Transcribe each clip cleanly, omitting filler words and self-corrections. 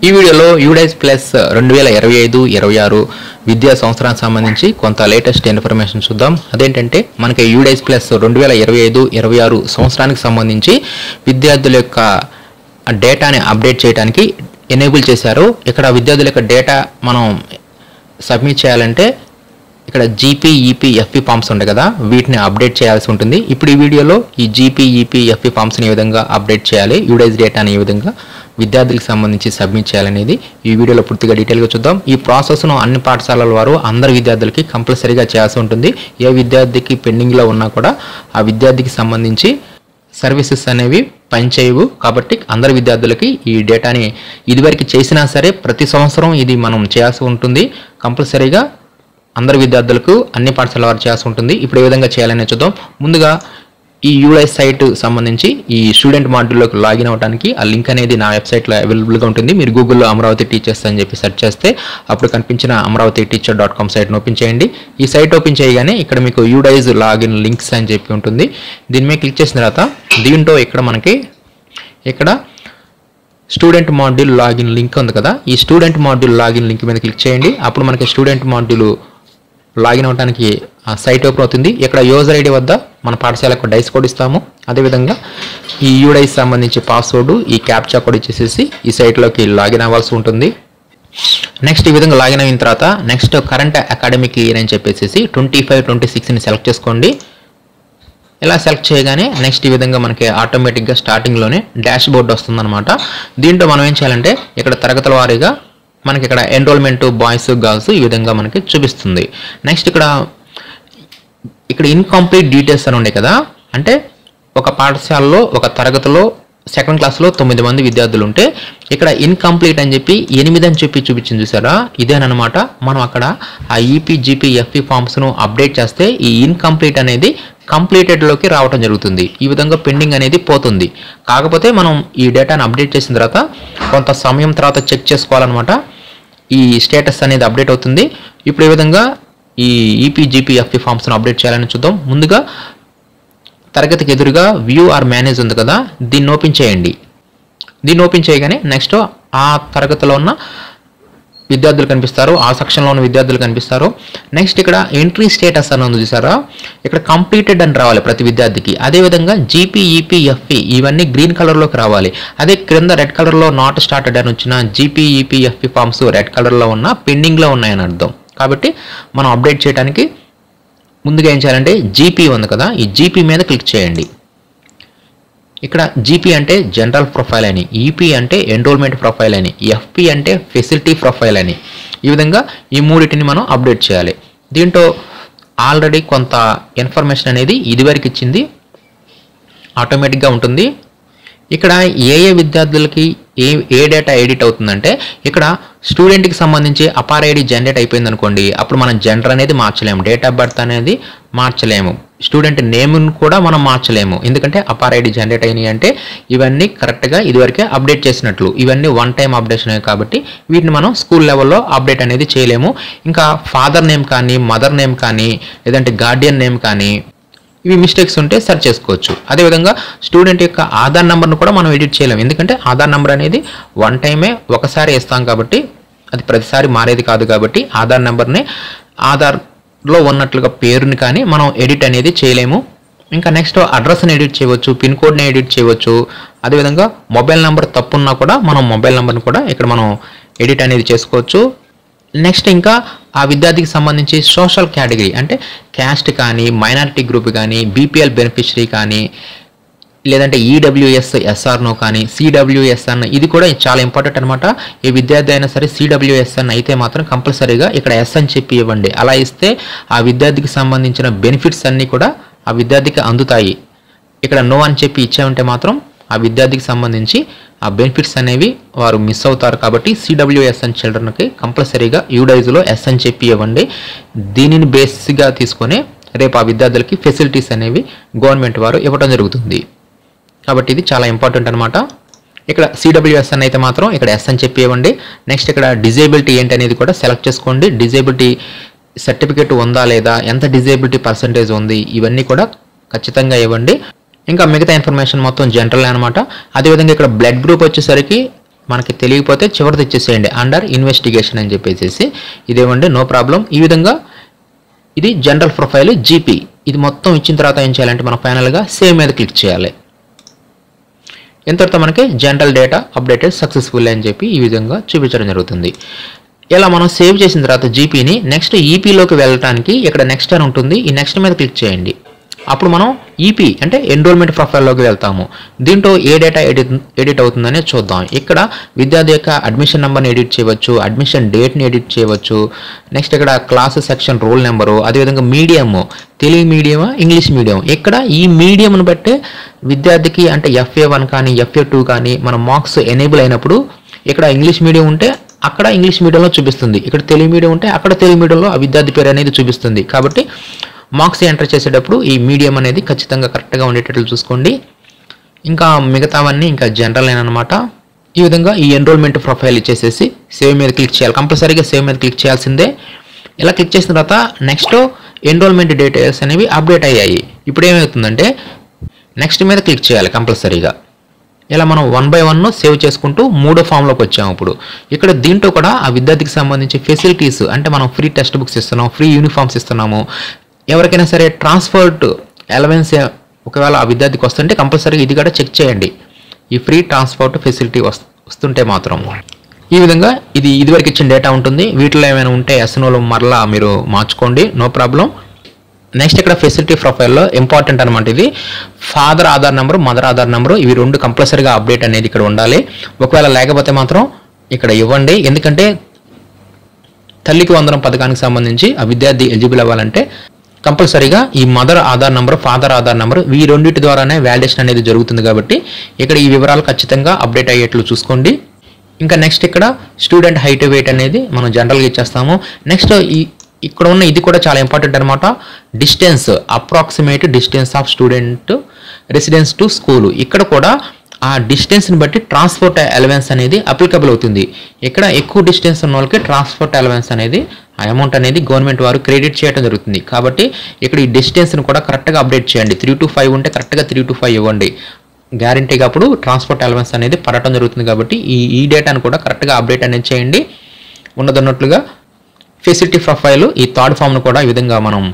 ఈ వీడియోలో UDISE plus 2025-26 విద్యా సంవత్సరానికి సంబంధించి కొంత లేటెస్ట్ ఇన్ఫర్మేషన్ చూద్దాం. అదేంటంటే మనకి యూడైస్ ప్లస్ 2025-26 సంవత్సరానికి సంబంధించి విద్యార్థుల యొక్క డేటాని అప్డేట్ చేయడానికి ఎనేబుల్ చేశారు. ఇక్కడ విద్యార్థుల యొక్క డేటా మనం సబ్మిట్ చేయాలంటే ఇక్కడ జీపీ, ఈపీ, ఎఫ్పీ ఫామ్స్ ఉంటాయి కదా, వీటిని అప్డేట్ చేయాల్సి ఉంటుంది. ఇప్పుడు ఈ వీడియోలో ఈ జీపీ, ఈపీ, ఎఫ్పీ ఫామ్స్ని ఏ విధంగా అప్డేట్ చేయాలి, యూడైస్ డేటాని ఏ విధంగా విద్యార్థులకు సంబంధించి సబ్మిట్ చేయాలనేది ఈ వీడియోలో పూర్తిగా డీటెయిల్గా చూద్దాం. ఈ ప్రాసెస్ను అన్ని పాఠశాలల వారు అందరి విద్యార్థులకి కంపల్సరీగా చేయాల్సి ఉంటుంది. ఏ విద్యార్థికి పెండింగ్లో ఉన్నా కూడా ఆ విద్యార్థికి సంబంధించి సర్వీసెస్ అనేవి పనిచేయవు. కాబట్టి అందరి విద్యార్థులకి ఈ డేటాని ఇదివరకు చేసినా సరే ప్రతి సంవత్సరం ఇది మనం చేయాల్సి ఉంటుంది. కంపల్సరీగా అందరి విద్యార్థులకు అన్ని పాఠశాల వారు చేయాల్సి ఉంటుంది. ఇప్పుడు ఏ విధంగా చేయాలని చూద్దాం. ముందుగా ఈ యూడైస్ సైట్ సంబంధించి ఈ స్టూడెంట్ మాడ్యూల్లోకి లాగిన్ అవ్వడానికి ఆ లింక్ అనేది నా వెబ్సైట్లో అవైలబుల్గా ఉంటుంది. మీరు గూగుల్లో అమరావతి టీచర్స్ అని చెప్పి సెర్చ్ చేస్తే అప్పుడు కనిపించిన amravati-teacher.com సైట్ని ఓపెన్ చేయండి. ఈ సైట్ ఓపెన్ చేయగానే ఇక్కడ మీకు యూడైస్ లాగిన్ లింక్స్ అని చెప్పి ఉంటుంది. దీని మీద క్లిక్ చేసిన తర్వాత దీంట్లో ఇక్కడ మనకి ఇక్కడ స్టూడెంట్ మాడ్యూల్ లాగిన్ లింక్ ఉంది కదా, ఈ స్టూడెంట్ మాడ్యూల్ లాగిన్ లింక్ మీద క్లిక్ చేయండి. అప్పుడు మనకి స్టూడెంట్ మాడ్యూల్ లాగిన్ అవ్వడానికి సైట్ ఓపెన్ అవుతుంది. ఇక్కడ యూజర్ ఐడి వద్ద మన పాఠశాలకు డైస్ కోడ్ ఇస్తాము. అదేవిధంగా ఈ యూడైస్ సంబంధించి పాస్వర్డ్, ఈ క్యాప్చా కోడ్ ఇచ్చేసేసి ఈ సైట్లోకి లాగిన్ అవ్వాల్సి ఉంటుంది. నెక్స్ట్ ఈ విధంగా లాగిన్ అయిన తర్వాత నెక్స్ట్ కరెంట్ అకాడమిక్ ఇయర్ అని చెప్పేసి 25-26ని సెలెక్ట్ చేసుకోండి. ఇలా సెలెక్ట్ చేయగానే నెక్స్ట్ ఈ విధంగా మనకి ఆటోమేటిక్గా స్టార్టింగ్లోనే డాష్ బోర్డ్ వస్తుందన్నమాట. దీంట్లో మనం ఏం చేయాలంటే ఇక్కడ తరగతుల వారీగా మనకి ఇక్కడ ఎన్రోల్మెంట్ బాయ్స్, గర్ల్స్ ఈ విధంగా మనకి చూపిస్తుంది. నెక్స్ట్ ఇక్కడ ఇన్కంప్లీట్ డీటెయిల్స్ అని ఉన్నాయి కదా, అంటే ఒక పాఠశాలలో ఒక తరగతిలో సెకండ్ క్లాస్లో 9 మంది విద్యార్థులు ఉంటే ఇక్కడ ఇన్కంప్లీట్ అని చెప్పి 8 అని చెప్పి చూపించింది చూసారా, ఇదేనమాట. మనం అక్కడ ఆ ఈపీ, జీపీ, ఎఫ్పీ ఫామ్స్ను అప్డేట్ చేస్తే ఈ ఇన్కంప్లీట్ అనేది కంప్లీటెడ్లోకి రావడం జరుగుతుంది. ఈ విధంగా పెండింగ్ అనేది పోతుంది. కాకపోతే మనం ఈ డేటాను అప్డేట్ చేసిన తర్వాత కొంత సమయం తర్వాత చెక్ చేసుకోవాలన్నమాట. ఈ స్టేటస్ అనేది అప్డేట్ అవుతుంది. ఇప్పుడు ఈ విధంగా ఈ ఈపీ, జీపీ, ఎఫ్పీ ఫామ్స్ను అప్డేట్ చేయాలని చూద్దాం. ముందుగా తరగతికి ఎదురుగా వ్యూ ఆర్ మేనేజ్ ఉంది కదా, దీన్ని ఓపెన్ చేయండి. దీన్ని ఓపెన్ చేయగానే నెక్స్ట్ ఆ తరగతిలో ఉన్న విద్యార్థులు కనిపిస్తారు, ఆ సెక్షన్లో ఉన్న విద్యార్థులు కనిపిస్తారు. నెక్స్ట్ ఇక్కడ ఎంట్రీ స్టేటస్ అని ఉంది చూసారా, ఇక్కడ కంప్లీటెడ్ అని రావాలి ప్రతి విద్యార్థికి. అదేవిధంగా జీపీ, ఈపీ, ఎఫ్పీ ఇవన్నీ గ్రీన్ కలర్లోకి రావాలి. అదే క్రింద రెడ్ కలర్లో నాట్ స్టార్టెడ్ అని వచ్చిన GP, EP, FP forms red కలర్లో ఉన్న పెండింగ్లో ఉన్నాయని అర్థం. కాబట్టి మనం అప్డేట్ చేయడానికి ముందుగా ఏం చేయాలంటే జీపీ ఉంది కదా, ఈ జీపీ మీద క్లిక్ చేయండి. ఇక్కడ జీపీ అంటే జనరల్ ప్రొఫైల్ అని, ఈపీ అంటే ఎన్రోల్మెంట్ ప్రొఫైల్ అని, ఎఫ్పీ అంటే ఫెసిలిటీ ప్రొఫైల్ అని, ఈ విధంగా ఈ మూడింటిని మనం అప్డేట్ చేయాలి. దీంట్లో ఆల్రెడీ కొంత ఇన్ఫర్మేషన్ అనేది ఇదివరకు ఇచ్చింది ఆటోమేటిక్గా ఉంటుంది. ఇక్కడ ఏ విద్యార్థులకి ఏ డేటా ఎడిట్ అవుతుందంటే ఇక్కడ స్టూడెంట్కి సంబంధించి అపార్ ఐడి జనరేట్ అయిపోయింది అనుకోండి, అప్పుడు మనం జెండర్ అనేది మార్చలేము, డేట్ ఆఫ్ బర్త్ అనేది మార్చలేము, స్టూడెంట్ నేమ్ను కూడా మనం మార్చలేము. ఎందుకంటే అపార్ ఐడి జనరేట్ అయినాయి అంటే ఇవన్నీ కరెక్ట్గా ఇదివరకే అప్డేట్ చేసినట్లు, ఇవన్నీ వన్ టైం అప్డేషన్ కాబట్టి వీటిని మనం స్కూల్ లెవెల్లో అప్డేట్ అనేది చేయలేము. ఇంకా ఫాదర్ నేమ్ కానీ, మదర్ నేమ్ కానీ, లేదంటే గార్డియన్ నేమ్ కానీ ఇవి మిస్టేక్స్ ఉంటే సెర్చ్ చేసుకోవచ్చు. అదేవిధంగా స్టూడెంట్ యొక్క ఆధార్ నెంబర్ను కూడా మనం ఎడిట్ చేయలేము. ఎందుకంటే ఆధార్ నెంబర్ అనేది వన్ టైమే ఒకసారి ఇస్తాం కాబట్టి అది ప్రతిసారి మారేది కాదు. కాబట్టి ఆధార్ నెంబర్ని, ఆధార్లో ఉన్నట్లుగా పేరుని కానీ మనం ఎడిట్ అనేది చేయలేము. ఇంకా నెక్స్ట్ అడ్రస్ని ఎడిట్ చేయవచ్చు, పిన్ కోడ్ని ఎడిట్ చేయవచ్చు. అదేవిధంగా మొబైల్ నెంబర్ తప్పున్నా కూడా మనం మొబైల్ నెంబర్ని కూడా ఇక్కడ మనం ఎడిట్ అనేది చేసుకోవచ్చు. నెక్స్ట్ ఇంకా ఆ విద్యార్థికి సంబంధించి సోషల్ కేటగిరీ అంటే క్యాస్ట్ కానీ, మైనారిటీ గ్రూప్ కానీ, బీపీఎల్ బెనిఫిషరీ కానీ, లేదంటే ఈడబ్ల్యూఎస్ ఎస్ఆర్నో కానీ, సిడబ్ల్యూఎస్ఎన్ ఇది కూడా చాలా ఇంపార్టెంట్ అనమాట. ఏ విద్యార్థి అయినా సరే సిడబ్ల్యూఎస్ఎన్ అయితే మాత్రం కంపల్సరీగా ఇక్కడ ఎస్ అని చెప్పి ఇవ్వండి. అలా ఇస్తే ఆ విద్యార్థికి సంబంధించిన బెనిఫిట్స్ అన్నీ కూడా ఆ విద్యార్థికి అందుతాయి. ఇక్కడ నో అని చెప్పి ఇచ్చామంటే మాత్రం ఆ విద్యార్థికి సంబంధించి ఆ బెనిఫిట్స్ అనేవి వారు మిస్ అవుతారు. కాబట్టి సిడబ్ల్యూఎస్ఎన్ చిల్డ్రన్కి కంపల్సరీగా యూడైజ్లో ఎస్ అని చెప్పి ఇవ్వండి. దీనిని బేస్గా తీసుకొని రేపు ఆ విద్యార్థులకి ఫెసిలిటీస్ అనేవి గవర్నమెంట్ వారు ఇవ్వడం జరుగుతుంది. కాబట్టి ఇది చాలా ఇంపార్టెంట్ అనమాట. ఇక్కడ సిడబ్ల్యూఎస్ఎన్ అయితే మాత్రం ఇక్కడ ఎస్ అని చెప్పి ఇవ్వండి. నెక్స్ట్ ఇక్కడ డిజేబిలిటీ ఏంటి అనేది కూడా సెలెక్ట్ చేసుకోండి. డిజేబిలిటీ సర్టిఫికేట్ ఉందా లేదా, ఎంత డిజేబిలిటీ పర్సంటేజ్ ఉంది, ఇవన్నీ కూడా ఖచ్చితంగా ఇవ్వండి. ఇంకా మిగతా ఇన్ఫర్మేషన్ మొత్తం జనరల్ అనమాట. అదేవిధంగా ఇక్కడ బ్లడ్ గ్రూప్ వచ్చేసరికి మనకి తెలియకపోతే చివరిది ఇచ్చేసేయండి అండర్ ఇన్వెస్టిగేషన్ అని చెప్పేసి ఇదేమండి నో ప్రాబ్లం. ఈ విధంగా ఇది జనరల్ ప్రొఫైల్ జీపీ. ఇది మొత్తం ఇచ్చిన తర్వాత ఏం చేయాలంటే మనం ఫైనల్గా సేవ్ మీద క్లిక్ చేయాలి. ఇంతటితో మనకి జనరల్ డేటా అప్డేటెడ్ సక్సెస్ఫుల్ అని చెప్పి ఈ విధంగా చూపించడం జరుగుతుంది. ఇలా మనం సేవ్ చేసిన తర్వాత జీపీని నెక్స్ట్ ఈపీలోకి వెళ్ళడానికి ఇక్కడ నెక్స్ట్ అని ఉంటుంది. ఈ నెక్స్ట్ మీద క్లిక్ చేయండి. అప్పుడు మనం ఈపీ అంటే ఎన్రోల్మెంట్ ప్రొఫైల్లోకి వెళ్తాము. దీంట్లో ఏ డేటా ఎడిట్ అవుతుందనే చూద్దాం. ఇక్కడ విద్యార్థి యొక్క అడ్మిషన్ నెంబర్ని ఎడిట్ చేయవచ్చు, అడ్మిషన్ డేట్ని ఎడిట్ చేయవచ్చు. నెక్స్ట్ ఇక్కడ క్లాస్ సెక్షన్ రోల్ నెంబరు, అదేవిధంగా మీడియము, తెలుగు మీడియమా ఇంగ్లీష్ మీడియం. ఇక్కడ ఈ మీడియంను బట్టే విద్యార్థికి అంటే FA1 కానీ FA2 కానీ మన మార్క్స్ ఎనేబుల్ అయినప్పుడు ఇక్కడ ఇంగ్లీష్ మీడియం ఉంటే అక్కడ ఇంగ్లీష్ మీడియంలో చూపిస్తుంది, ఇక్కడ తెలుగు మీడియం ఉంటే అక్కడ తెలుగు మీడియంలో ఆ విద్యార్థి పేరు అనేది చూపిస్తుంది. కాబట్టి మార్క్స్ ఎంటర్ చేసేటప్పుడు ఈ మీడియం అనేది ఖచ్చితంగా కరెక్ట్గా ఉండేటట్లు చూసుకోండి. ఇంకా మిగతావన్నీ ఇంకా జనరల్ అనమాట. ఈ విధంగా ఈ ఎన్రోల్మెంట్ ప్రొఫైల్ ఇచ్చేసేసి సేవ్ మీద క్లిక్ చేయాలి. కంపల్సరీగా సేవ్ మీద క్లిక్ చేయాల్సిందే. ఇలా క్లిక్ చేసిన తర్వాత నెక్స్ట్ ఎన్రోల్మెంట్ డీటెయిల్స్ అనేవి అప్డేట్ అయ్యాయి. ఇప్పుడు ఏమవుతుందంటే నెక్స్ట్ మీద క్లిక్ చేయాలి కంపల్సరీగా. ఇలా మనం 1 by 1 సేవ్ చేసుకుంటూ మూడో ఫామ్లోకి వచ్చాము. ఇప్పుడు ఇక్కడ దీంట్లో కూడా ఆ విద్యార్థికి సంబంధించి ఫెసిలిటీస్ అంటే మనం ఫ్రీ టెక్స్ట్ బుక్స్ ఇస్తున్నాం, ఫ్రీ యూనిఫామ్స్ ఇస్తున్నాము. ఎవరికైనా సరే ట్రాన్స్పోర్ట్ అలవెన్స్ ఒకవేళ ఆ విద్యార్థికి వస్తుంటే కంపల్సరీగా ఇది కూడా చెక్ చేయండి. ఈ ఫ్రీ ట్రాన్స్పోర్ట్ ఫెసిలిటీ వస్తుంటే మాత్రం ఈ విధంగా ఇదివరకు ఇచ్చిన డేటా ఉంటుంది. వీటిలో ఏమైనా ఉంటే ఎస్ఎన్ఓలో మరలా మీరు మార్చుకోండి, నో ప్రాబ్లం. నెక్స్ట్ ఇక్కడ ఫెసిలిటీ ప్రొఫైల్లో ఇంపార్టెంట్ అనమాట. ఇది father Aadhaar number, mother Aadhaar number, ఇవి రెండు కంపల్సరీగా అప్డేట్ అనేది ఇక్కడ ఉండాలి. ఒకవేళ లేకపోతే మాత్రం ఇక్కడ ఇవ్వండి. ఎందుకంటే తల్లికి వందనం పథకానికి సంబంధించి ఆ విద్యార్థి ఎలిజిబుల్ అవ్వాలంటే కంపల్సరీగా ఈ mother Aadhaar number, father Aadhaar number ఈ రెండింటి ద్వారానే వ్యాలిడేషన్ అనేది జరుగుతుంది. కాబట్టి ఇక్కడ ఈ వివరాలు ఖచ్చితంగా అప్డేట్ అయ్యేట్లు చూసుకోండి. ఇంకా నెక్స్ట్ ఇక్కడ స్టూడెంట్ హైట్ వెయిట్ అనేది మనం జనరల్గా ఇచ్చేస్తాము. నెక్స్ట్ ఇక్కడ ఉన్న ఇది కూడా చాలా ఇంపార్టెంట్ అనమాట. Distance, approximate distance of student residence to school. ఇక్కడ కూడా ఆ డిస్టెన్స్ని బట్టి ట్రాన్స్పోర్ట్ అలవెన్స్ అనేది అప్లికబుల్ అవుతుంది. ఇక్కడ ఎక్కువ డిస్టెన్స్ ఉన్న వాళ్ళకి ట్రాన్స్పోర్ట్ అలవెన్స్ అనేది ఆ అమౌంట్ అనేది గవర్నమెంట్ వారు క్రెడిట్ చేయడం జరుగుతుంది. కాబట్టి ఇక్కడ ఈ డిస్టెన్స్ని కూడా కరెక్ట్గా అప్డేట్ చేయండి. 3 to 5 ఉంటే కరెక్ట్గా 3 to 5 ఇవ్వండి. గ్యారంటీగా అప్పుడు ట్రాన్స్పోర్ట్ అలవెన్స్ అనేది పడటం జరుగుతుంది. కాబట్టి ఈ డేటాను కూడా కరెక్ట్గా అప్డేట్ అనేది చేయండి. ఉన్నదన్నట్లుగా ఫెసిలిటీ ప్రొఫైల్ ఈ థర్డ్ ఫామ్ను కూడా ఈ విధంగా మనం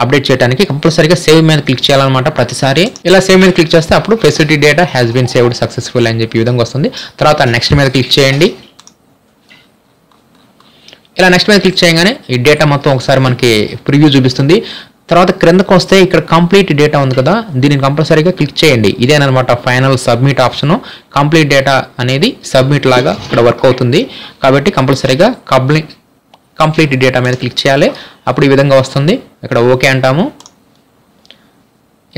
అప్డేట్ చేయడానికి కంపల్సరీగా సేవ్ మీద క్లిక్ చేయాలన్నమాట. ప్రతిసారి ఇలా సేవ్ మీద క్లిక్ చేస్తే అప్పుడు facility data has been saved successful అని చెప్పి ఈ విధంగా వస్తుంది. తర్వాత నెక్స్ట్ మీద క్లిక్ చేయండి. ఇలా నెక్స్ట్ మీద క్లిక్ చేయగానే ఈ డేటా మొత్తం ఒకసారి మనకి ప్రివ్యూ చూపిస్తుంది. తర్వాత క్రిందకు వస్తే ఇక్కడ కంప్లీట్ డేటా ఉంది కదా, దీనిని కంపల్సరీగా క్లిక్ చేయండి. ఇదేనమాట final submit option. Complete data అనేది సబ్మిట్ లాగా ఇక్కడ వర్క్ అవుతుంది. కాబట్టి కంపల్సరీగా కంప్లీట్ డేటా మీద క్లిక్ చేయాలి. అప్పుడు ఈ విధంగా వస్తుంది. ఇక్కడ ఓకే అంటాము.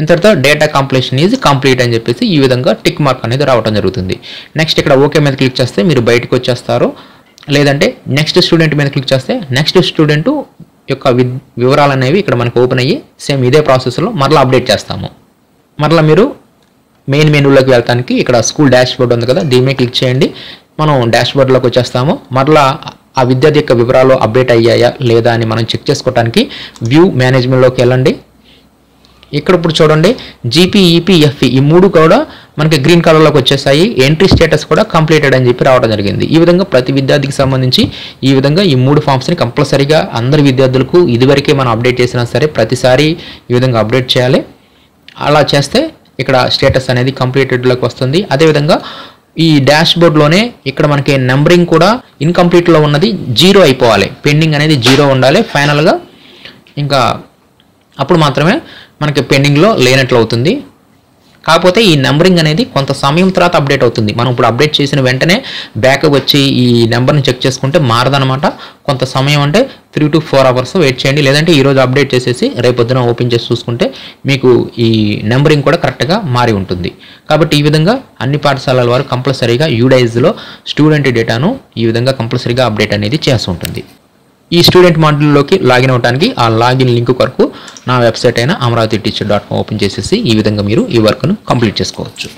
ఇంతటితో డేటా కంప్లీషన్ ఈజ్ కంప్లీట్ అని చెప్పేసి ఈ విధంగా టిక్ మార్క్ అనేది రావడం జరుగుతుంది. నెక్స్ట్ ఇక్కడ ఓకే మీద క్లిక్ చేస్తే మీరు బయటకు వచ్చేస్తారు. లేదంటే నెక్స్ట్ స్టూడెంట్ మీద క్లిక్ చేస్తే నెక్స్ట్ స్టూడెంట్ యొక్క వివరాలు అనేవి ఇక్కడ మనకు ఓపెన్ అయ్యి సేమ్ ఇదే ప్రాసెస్లో మరలా అప్డేట్ చేస్తాము. మరలా మీరు మెయిన్ మెనూలోకి వెళ్ళడానికి ఇక్కడ స్కూల్ డాష్ బోర్డ్ ఉంది కదా, దీని మీద క్లిక్ చేయండి. మనం డాష్ బోర్డ్లోకి వచ్చేస్తాము. మరలా ఆ విద్యార్థి యొక్క వివరాలు అప్డేట్ అయ్యాయా లేదా అని మనం చెక్ చేసుకోవడానికి వ్యూ మేనేజ్మెంట్లోకి వెళ్ళండి. ఇక్కడ ఇప్పుడు చూడండి జీపీ, ఈపీ, ఎఫ్ఈ ఈ మూడు కూడా మనకి గ్రీన్ కలర్లోకి వచ్చేసాయి. ఎంట్రీ స్టేటస్ కూడా కంప్లీటెడ్ అని చెప్పి రావడం జరిగింది. ఈ విధంగా ప్రతి విద్యార్థికి సంబంధించి ఈ విధంగా ఈ 3 ఫామ్స్ని కంపల్సరీగా అందరి విద్యార్థులకు ఇదివరకే మనం అప్డేట్ చేసినా సరే ప్రతిసారి ఈ విధంగా అప్డేట్ చేయాలి. అలా చేస్తే ఇక్కడ స్టేటస్ అనేది కంప్లీటెడ్లోకి వస్తుంది. అదేవిధంగా ఈ డాష్ బోర్డ్లోనే ఇక్కడ మనకి నెంబరింగ్ కూడా ఇన్కంప్లీట్లో ఉన్నది 0 అయిపోవాలి. పెండింగ్ అనేది 0 ఉండాలి ఫైనల్గా. ఇంకా అప్పుడు మాత్రమే మనకి పెండింగ్లో లేనట్లు అవుతుంది. కాకపోతే ఈ నెంబరింగ్ అనేది కొంత సమయం తర్వాత అప్డేట్ అవుతుంది. మనం ఇప్పుడు అప్డేట్ చేసిన వెంటనే బ్యాక్ వచ్చి ఈ నెంబర్ని చెక్ చేసుకుంటే మారదనమాట. కొంత సమయం అంటే 3 to 4 hours వెయిట్ చేయండి. లేదంటే ఈరోజు అప్డేట్ చేసేసి రేపొద్దున ఓపెన్ చేసి చూసుకుంటే మీకు ఈ నెంబరింగ్ కూడా కరెక్ట్గా మారి ఉంటుంది. కాబట్టి ఈ విధంగా అన్ని పాఠశాలల వారు కంపల్సరీగా యూడైజ్లో స్టూడెంట్ డేటాను ఈ విధంగా కంపల్సరీగా అప్డేట్ అనేది చేస్తుంటుంది. ఈ స్టూడెంట్ మాడ్యూల్లోకి లాగిన్ అవడానికి ఆ లాగిన్ లింక్ కొరకు నా వెబ్సైట్ అయిన amravati teacher.com ఓపెన్ చేసేసి ఈ విధంగా మీరు ఈ వర్క్ను కంప్లీట్ చేసుకోవచ్చు.